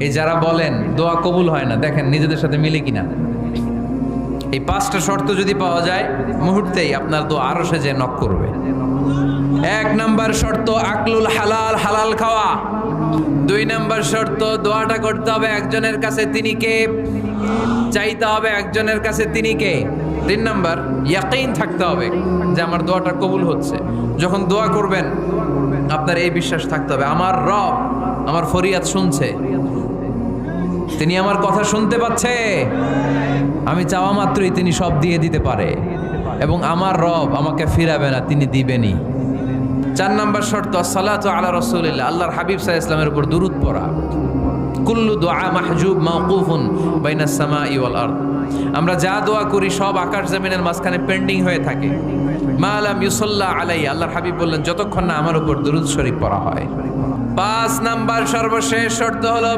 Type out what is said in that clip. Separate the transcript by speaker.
Speaker 1: এই যারা বলেন দোয়া কবুল হয় না, দেখেন নিজেদের সাথে মিলে কিনা। এই 5টা শর্ত যদি পাওয়া যায়, মুহূর্তেই আপনার দোয়া আরশে যে নক করবে। 1 নাম্বার শর্ত আকলুল হালাল, হালাল খাওয়া। 2 নাম্বার শর্ত দোয়াটা করতে হবে একজনের কাছে, তিনি কে? চাইতে হবে একজনের কাছে, তিনি কে? 3 নাম্বার ইয়াকিন থাকতে হবে যে আমার দোয়াটা কবুল হচ্ছে। যখন দোয়া করবেন আপনার এই বিশ্বাস থাকতে হবে, আমার রব আমার ফরিয়াদ শুনছে, তিনি আমার কথা শুনতে পাচ্ছে, আমি চাওয়া মাত্রই তিনি সব দিয়ে দিতে পারে, এবং আমার রব আমাকে ফিরাবে না, তিনি দিবেনই। 4 নাম্বার শর্ত সালাতু আলা রাসূলিল্লাহ, আল্লাহর হাবিব সাল্লাল্লাহু আলাইহি ওয়াসাল্লামের উপর দুরূদ পড়া। কুল্লু দুআ মাহজুব মাওকুফুন বাইনাস সামাই ওয়াল আরদ, আমরা যা দোয়া করি সব আকাশ জমিনের মাঝখানে পেন্ডিং হয়ে থাকে। মা লাম ইউসাল্লা আলাইহি, আল্লাহর হাবিব বললেন যতক্ষণ না আমার উপর দুরূদ শরীফ পড়া হয়। 5 নাম্বার সর্বশেষ শর্ত হলো